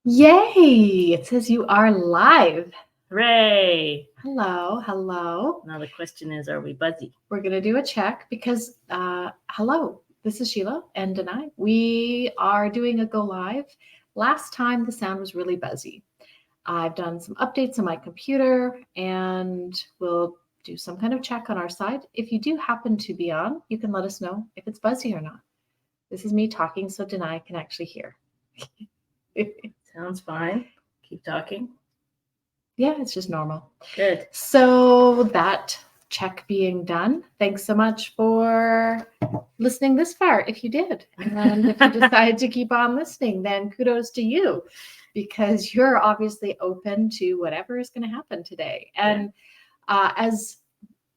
Yay! It says you are live. Hooray! Hello. Now the question is, are we buzzy? We're going to do a check because, hello, this is Sheila and Danay. We are doing a go live. Last time the sound was really buzzy. I've done some updates on my computer and we'll do some kind of check on our side. If you do happen to be on, you can let us know if it's buzzy or not. This is me talking so Danay can actually hear. Sounds fine. Keep talking. Yeah, it's just normal. Good. So that check being done, thanks so much for listening this far. If you did, and if you decide to keep on listening, then kudos to you because you're obviously open to whatever is going to happen today. And as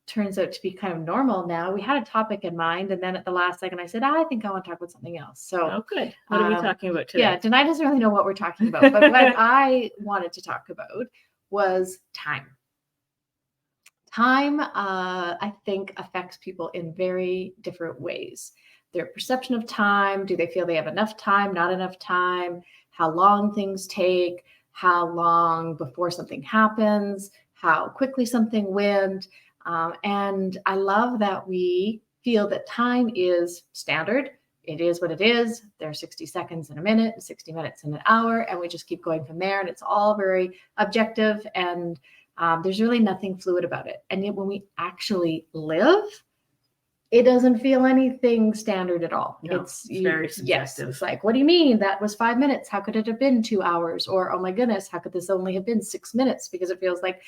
turns out to be kind of normal now, we had a topic in mind, and then at the last second, I said, I think I want to talk about something else. So, good. What are we talking about today? Yeah, Danay doesn't really know what we're talking about, but what I wanted to talk about was time. Time, I think, affects people in very different ways. Their perception of time, do they feel they have enough time, not enough time, how long things take, how long before something happens, how quickly something went. And I love that we feel that time is standard. It is what it is. There are 60 seconds in a minute, 60 minutes in an hour, and we just keep going from there. And it's all very objective, and there's really nothing fluid about it. And yet when we actually live, it doesn't feel anything standard at all. No, it's very subjective. Yes, it's like, what do you mean? That was 5 minutes. How could it have been 2 hours? Or, oh my goodness, how could this only have been 6 minutes? Because it feels like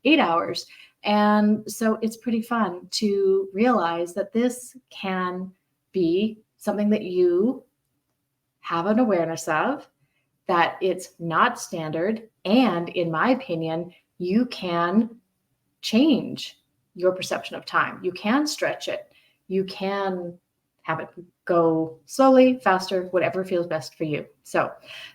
8 hours. And so it's pretty fun to realize that this can be something that you have an awareness of, that it's not standard. And in my opinion, you can change your perception of time. You can stretch it. You can have it go slowly, faster, whatever feels best for you. So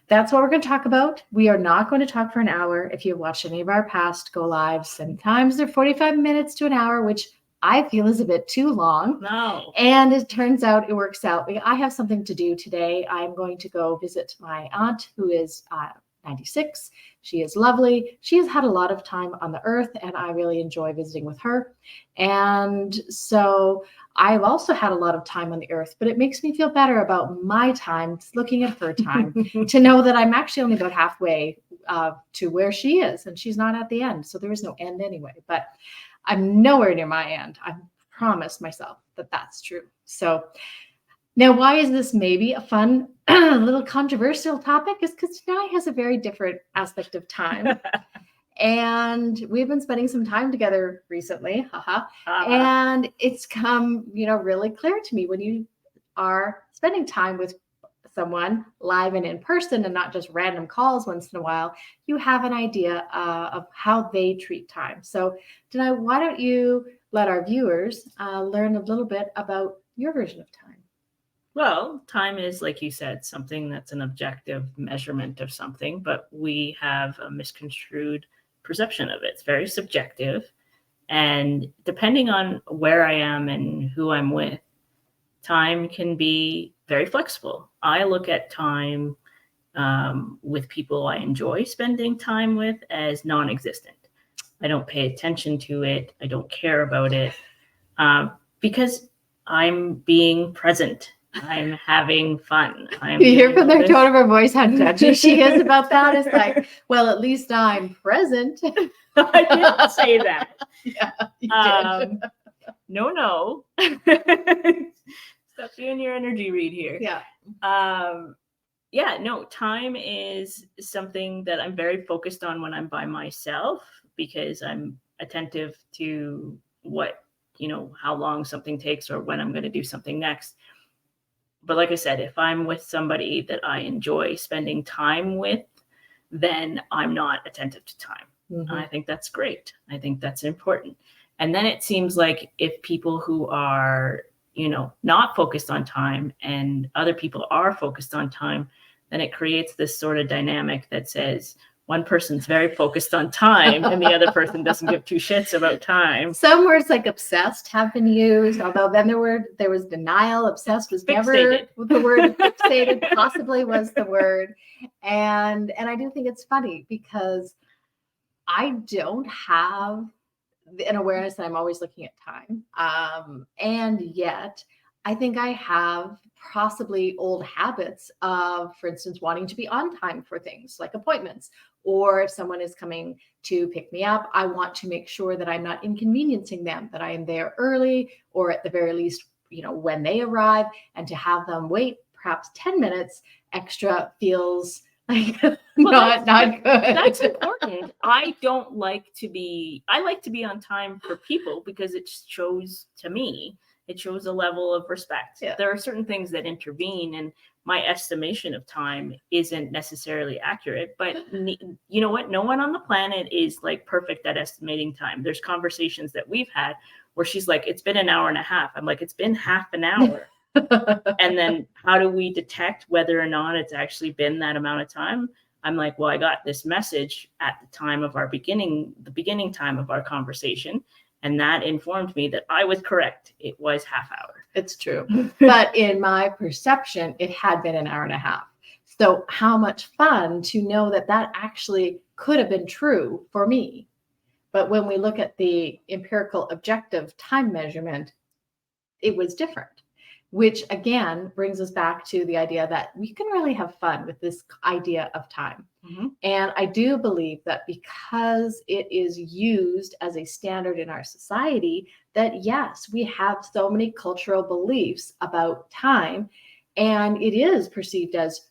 that's what we're going to talk about. We are not going to talk for an hour. If you've watched any of our past go lives, sometimes they're 45 minutes to an hour, which I feel is a bit too long. No. And it turns out it works out. I have something to do today. I'm going to go visit my aunt who is 96. She is lovely. She has had a lot of time on the earth, and I really enjoy visiting with her. And so I've also had a lot of time on the earth, but it makes me feel better about my time, looking at her time, to know that I'm actually only about halfway to where she is, and she's not at the end. So there is no end anyway, but I'm nowhere near my end. I promised myself that that's true. So now, why is this maybe a fun, little controversial topic? Is because Danay has a very different aspect of time. And we've been spending some time together recently. And it's come, really clear to me when you are spending time with someone live and in person and not just random calls once in a while, you have an idea of how they treat time. So, Danay, why don't you let our viewers learn a little bit about your version of time? Well, time is, like you said, something that's an objective measurement of something, but we have a misconstrued perception of it. It's very subjective. And depending on where I am and who I'm with, time can be very flexible. I look at time with people I enjoy spending time with as non-existent. I don't pay attention to it. I don't care about it because I'm being present. I'm having fun. You hear from the tone of her voice how judgy she is about that. It's like, well, at least I'm present. I didn't say that. Yeah, you did. No. Stop doing your energy read here. Yeah. No, time is something that I'm very focused on when I'm by myself because I'm attentive to what, how long something takes or when I'm going to do something next. But like I said, if I'm with somebody that I enjoy spending time with, then I'm not attentive to time. Mm-hmm. I think that's great. I think that's important. And then it seems like if people who are, not focused on time and other people are focused on time, then it creates this sort of dynamic that says, one person's very focused on time and the other person doesn't give two shits about time. Some words like obsessed have been used, although then there was denial. Obsessed was never Fixated. the word. Fixated possibly was the word. And I do think it's funny because I don't have an awareness that I'm always looking at time. And yet I think I have possibly old habits of, for instance, wanting to be on time for things like appointments, or if someone is coming to pick me up, I want to make sure that I'm not inconveniencing them, that I am there early, or at the very least, when they arrive, and to have them wait perhaps 10 minutes extra feels like not good. That's important. I like to be on time for people because it shows a level of respect. Yeah. There are certain things that intervene, and my estimation of time isn't necessarily accurate, but you know what? No one on the planet is like perfect at estimating time. There's conversations that we've had where she's like, it's been an hour and a half. I'm like, it's been half an hour. And then how do we detect whether or not it's actually been that amount of time? I'm like, well, I got this message at the time of the beginning time of our conversation. And that informed me that I was correct. It was half hour. It's true. But in my perception, it had been an hour and a half. So how much fun to know that actually could have been true for me. But when we look at the empirical objective time measurement, it was different, which again brings us back to the idea that we can really have fun with this idea of time. Mm-hmm. And I do believe that because it is used as a standard in our society, that yes, we have so many cultural beliefs about time, and it is perceived as,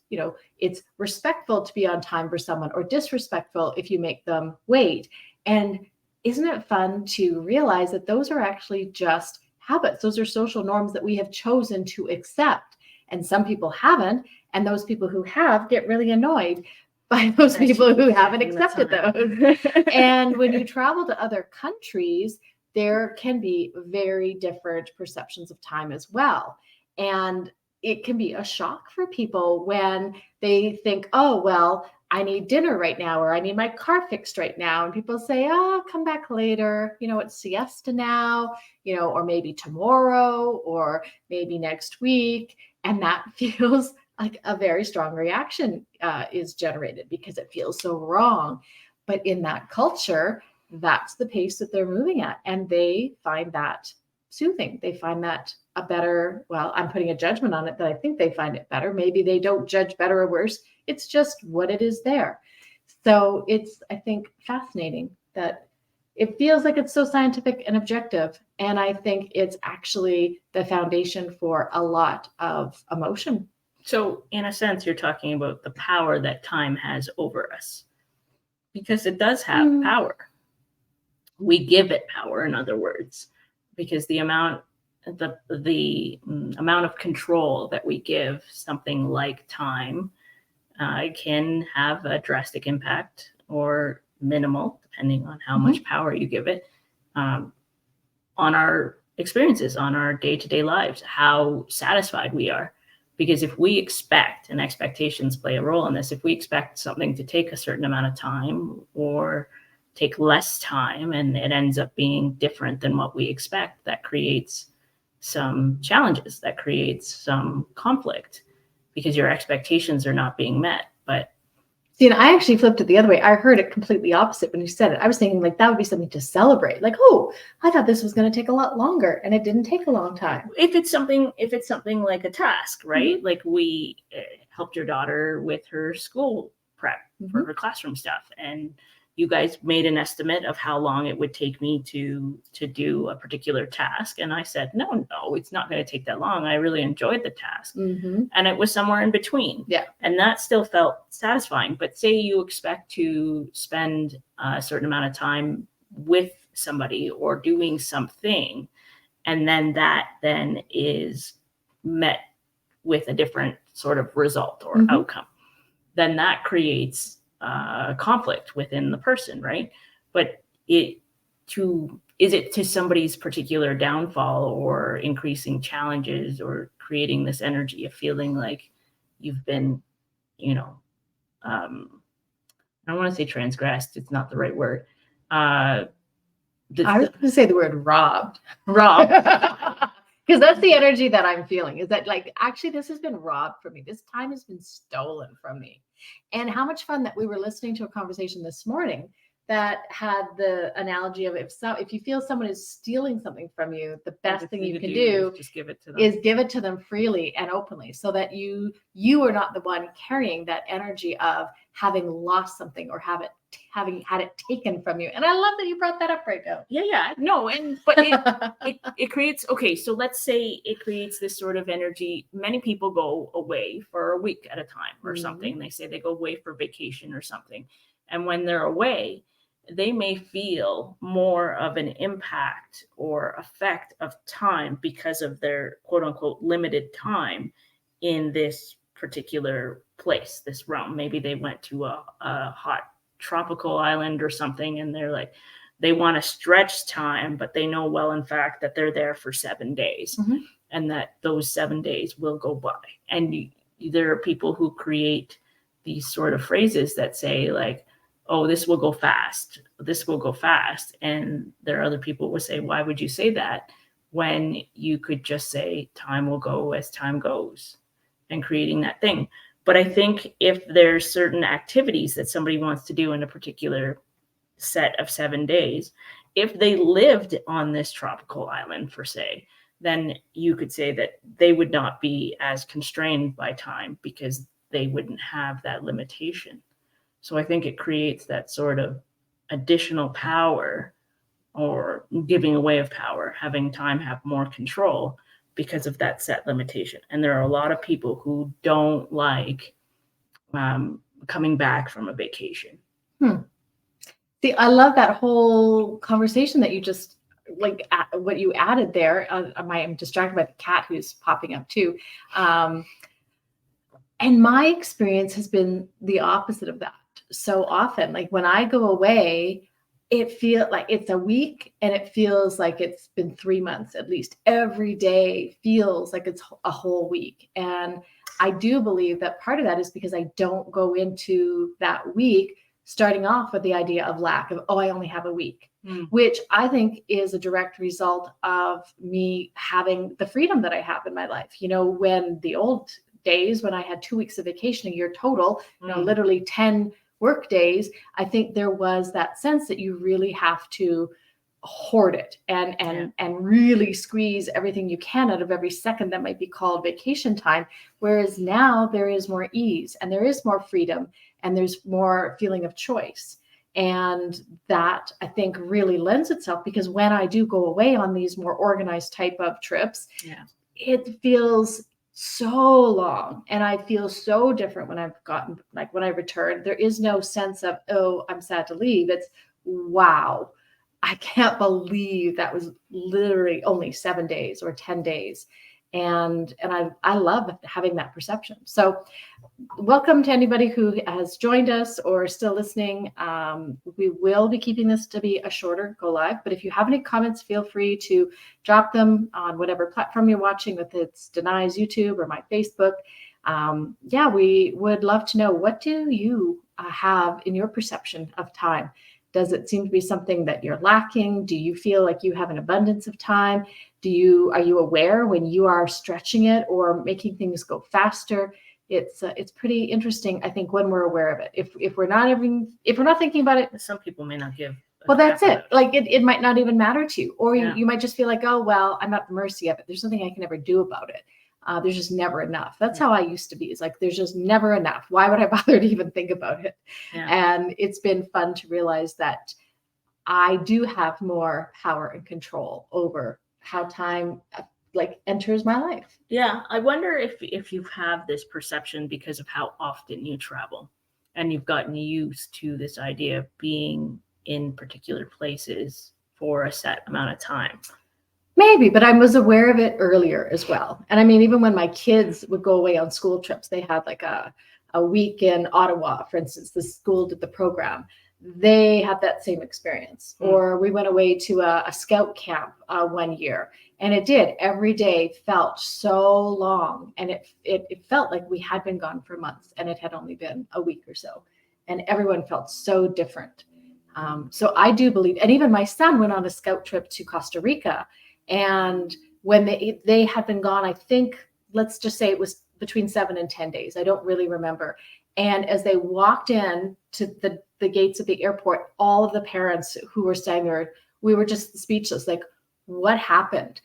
it's respectful to be on time for someone, or disrespectful if you make them wait. And isn't it fun to realize that those are actually just habits? Those are social norms that we have chosen to accept. And some people haven't. And those people who have get really annoyed by those people who haven't accepted those. And when you travel to other countries, there can be very different perceptions of time as well. And it can be a shock for people when they think, oh, well, I need dinner right now, or I need my car fixed right now. And people say, oh, come back later. It's siesta now, or maybe tomorrow, or maybe next week. And that feels like a very strong reaction is generated because it feels so wrong. But in that culture, that's the pace that they're moving at. And they find that soothing. They find that a better, well, I'm putting a judgment on it that I think they find it better. Maybe they don't judge better or worse. It's just what it is there. So it's, I think, fascinating that it feels like it's so scientific and objective. And I think it's actually the foundation for a lot of emotion. So in a sense, you're talking about the power that time has over us, because it does have power. We give it power, in other words, because the amount of control that we give something like time can have a drastic impact or minimal, depending on how much power you give it, on our experiences, on our day-to-day lives, how satisfied we are. Because if we expect, and expectations play a role in this, if we expect something to take a certain amount of time or take less time and it ends up being different than what we expect, that creates some challenges, that creates some conflict because your expectations are not being met. But see, and I actually flipped it the other way. I heard it completely opposite when you said it. I was thinking like that would be something to celebrate. Like, oh, I thought this was going to take a lot longer, and it didn't take a long time. If it's something like a task, right? Like we helped your daughter with her school prep for her classroom stuff, and you guys made an estimate of how long it would take me to do a particular task. And I said, no, it's not going to take that long. I really enjoyed the task. And it was somewhere in between. Yeah. And that still felt satisfying. But say you expect to spend a certain amount of time with somebody or doing something, and then that then is met with a different sort of result or outcome, then that creates conflict within the person, right? But is it to somebody's particular downfall or increasing challenges or creating this energy of feeling like you've been, I don't want to say transgressed. It's not the right word. I was going to say the word robbed. Robbed. Because that's the energy that I'm feeling, is that like, actually, this has been robbed from me. This time has been stolen from me. And how much fun that we were listening to a conversation this morning that had the analogy of if you feel someone is stealing something from you, the best thing you can do is just give it to them. Is give it to them freely and openly, so that you are not the one carrying that energy of having lost something or having had it taken from you. And I love that you brought that up right now. Yeah. No, but it creates, okay, so let's say it creates this sort of energy. Many people go away for a week at a time or something. They say they go away for vacation or something. And when they're away, they may feel more of an impact or effect of time because of their quote unquote limited time in this particular place, this realm. Maybe they went to a hot tropical island or something, and they're like, they want to stretch time, but they know well, in fact, that they're there for 7 days and that those 7 days will go by. And there are people who create these sort of phrases that say like, oh, this will go fast. This will go fast. And there are other people who will say, why would you say that when you could just say time will go as time goes, and creating that thing. But I think if there's certain activities that somebody wants to do in a particular set of 7 days, if they lived on this tropical island, for say, then you could say that they would not be as constrained by time because they wouldn't have that limitation. So I think it creates that sort of additional power, or giving away of power, having time have more control because of that set limitation. And there are a lot of people who don't like coming back from a vacation. See, I love that whole conversation that you just like what you added there. I'm distracted by the cat who's popping up too. And my experience has been the opposite of that. So often, like when I go away, it feels like it's a week and it feels like it's been 3 months at least. Every day feels like it's a whole week. And I do believe that part of that is because I don't go into that week starting off with the idea of lack of, oh, I only have a week, which I think is a direct result of me having the freedom that I have in my life. You know, when the old days, when I had 2 weeks of vacation a year total, you know, literally 10 work days, I think there was that sense that you really have to hoard it and really squeeze everything you can out of every second that might be called vacation time. Whereas now there is more ease and there is more freedom and there's more feeling of choice. And that I think really lends itself, because when I do go away on these more organized type of trips, it feels so long and I feel so different when I've gotten, like when I return. There is no sense of, oh, I'm sad to leave. It's, wow, I can't believe that was literally only 7 days or 10 days. And I love having that perception. So welcome to anybody who has joined us or still listening. We will be keeping this to be a shorter go live, but if you have any comments, feel free to drop them on whatever platform you're watching, whether it's Danay's YouTube or my Facebook. We would love to know, what do you have in your perception of time? Does it seem to be something that you're lacking? Do you feel like you have an abundance of time? Are you aware when you are stretching it or making things go faster? It's pretty interesting, I think, when we're aware of it. If we're not thinking about it, some people may not give. Well, that's it. Like it might not even matter to you, or you might just feel like, oh well, I'm at the mercy of it. There's nothing I can ever do about it. There's just never enough. That's how I used to be. It's like, there's just never enough. Why would I bother to even think about it? And it's been fun to realize that I do have more power and control over how time enters my life. Yeah. I wonder if you have this perception because of how often you travel and you've gotten used to this idea of being in particular places for a set amount of time. Maybe, but I was aware of it earlier as well. And I mean, even when my kids would go away on school trips, they had like a week in Ottawa, for instance. The school did the program. They had that same experience. Or we went away to a scout camp one year, and it did. Every day felt so long, and it felt like we had been gone for months, and it had only been a week or so. and everyone felt so different. So I do believe, and even my son went on a scout trip to Costa Rica, and when they had been gone, I think, let's just say it was between 7 and 10 days. I don't really remember. And as they walked in to the gates of the airport, all of the parents who were standing there, we were just speechless. Like, what happened?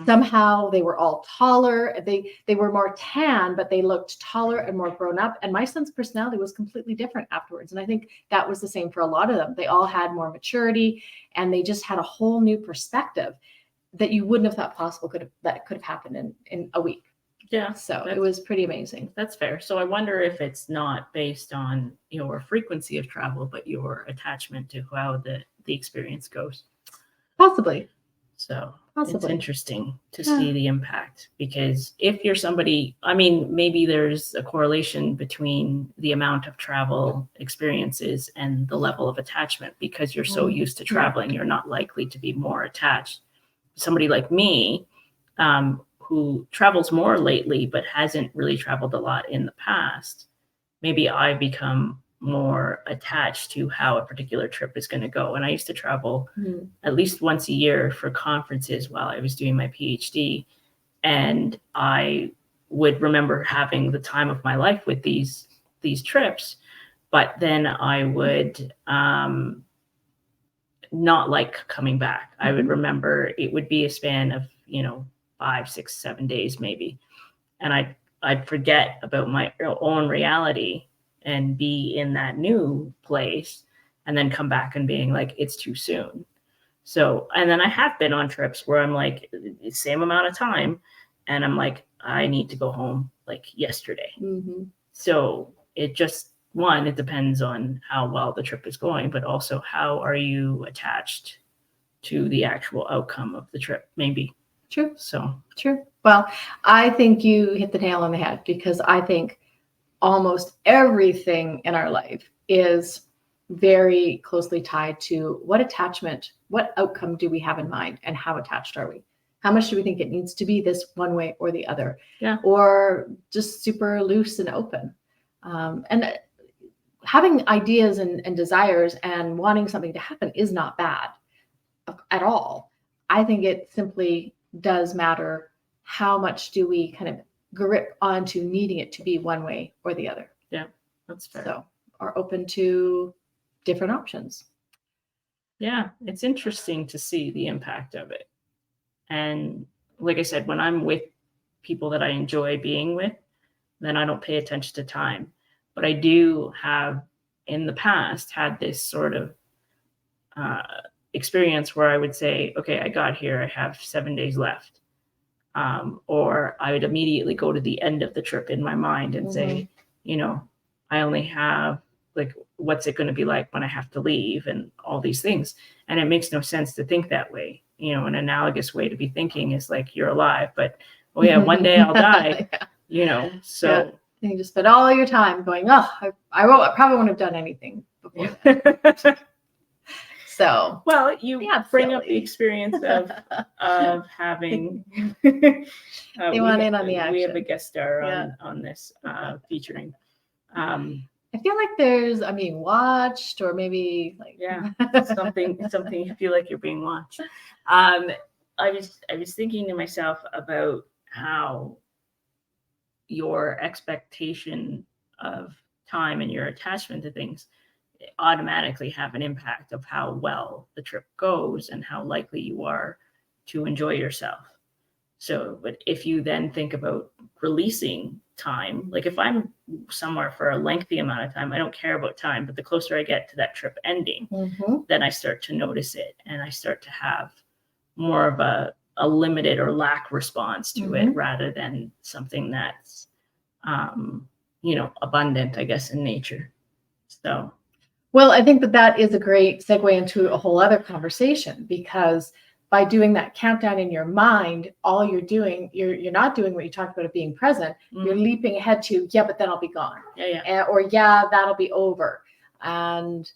Somehow they were all taller. They were more tan, but they looked taller and more grown up. And my son's personality was completely different afterwards. And I think that was the same for a lot of them. They all had more maturity, and they just had a whole new perspective that you wouldn't have thought possible could have happened in a week. Yeah. So it was pretty amazing. That's fair. So I wonder if it's not based on your frequency of travel, but your attachment to how the experience goes. Possibly. So it's interesting to see the impact, because if you're somebody, I mean, maybe there's a correlation between the amount of travel experiences and the level of attachment, because you're so used to traveling, you're not likely to be more attached. Somebody like me, who travels more lately, but hasn't really traveled a lot in the past, maybe I become more attached to how a particular trip is going to go. And I used to travel at least once a year for conferences while I was doing my PhD. And I would remember having the time of my life with these trips, but then I would not like coming back. I would remember it would be a span of, 5, 6, 7 days maybe. And I'd forget about my own reality and be in that new place, and then come back and being like, it's too soon. So, and then I have been on trips where I'm like, the same amount of time, and I'm like, I need to go home like yesterday. So it just, it depends on how well the trip is going, but also how are you attached to the actual outcome of the trip, maybe. True. So true. Well, I think you hit the nail on the head, because I think almost everything in our life is very closely tied to what outcome do we have in mind, and how attached are we? How much do we think it needs to be this one way or the other? Yeah. Or just super loose and open. And having ideas and desires and wanting something to happen is not bad at all. I think it simply does matter how much do we kind of grip onto needing it to be one way or the other. Yeah, that's fair. So are open to different options. Yeah, it's interesting to see the impact of it. And like I said, when I'm with people that I enjoy being with, then I don't pay attention to time. But I do have in the past had this sort of experience where I would say, okay, I got here, I have 7 days left. Or I would immediately go to the end of the trip in my mind and say, I only have, like, what's it going to be like when I have to leave, and all these things. And it makes no sense to think that way. An analogous way to be thinking is like, you're alive, but oh yeah, one day I'll die. So yeah. You just spend all your time going, I probably wouldn't have done anything before that. So, well, you bring up the experience of having. They want in on the action. We have a guest star on this featuring. I feel like there's, watched, or maybe like something you feel like you're being watched. I was thinking to myself about how your expectation of time and your attachment to things automatically have an impact of how well the trip goes and how likely you are to enjoy yourself. So, but if you then think about releasing time, like if I'm somewhere for a lengthy amount of time, I don't care about time, but the closer I get to that trip ending, then I start to notice it, and I start to have more of a limited or lack response to it, rather than something that's, abundant, I guess, in nature. So. Well, I think that is a great segue into a whole other conversation, because by doing that countdown in your mind, all you're doing, you're not doing what you talked about of being present. You're leaping ahead to, but then I'll be gone. Or that'll be over. And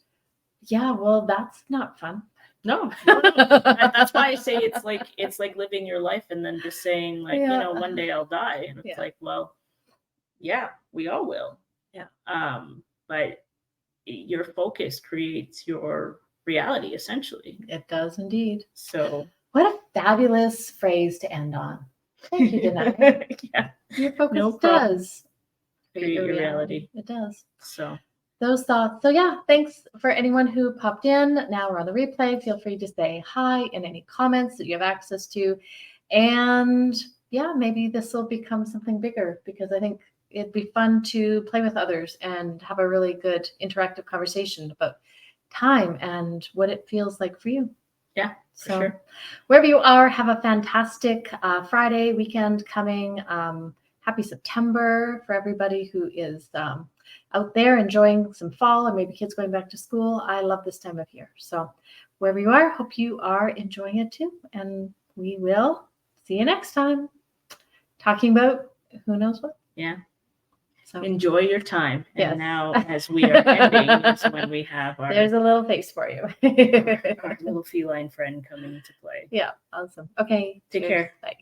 well, that's not fun. No. That's why I say it's like living your life and then just saying like, one day I'll die. And it's like, well, we all will. Yeah. But your focus creates your reality, essentially. It does indeed. So What a fabulous phrase to end on. Thank you, Danay. yeah, Your focus no problem. does Create your reality. It does. So Those thoughts. So yeah, thanks for anyone who popped in. Now we're on the replay. Feel free to say hi and any comments that you have access to. And yeah, maybe this will become something bigger, because I think it'd be fun to play with others and have a really good interactive conversation about time and what it feels like for you. yeah, for So sure. wherever you are, have a fantastic Friday weekend coming. Happy September for everybody who is out there enjoying some fall, or maybe kids going back to school. I love this time of year. So wherever you are, hope you are enjoying it too. And we will see you next time, talking about who knows what. Yeah. So Enjoy your time. Yes. And now, as we are ending, is when we have our, there's a little face for you. our little feline friend coming into play. Yeah, awesome. Okay. Take cheers. care. Bye.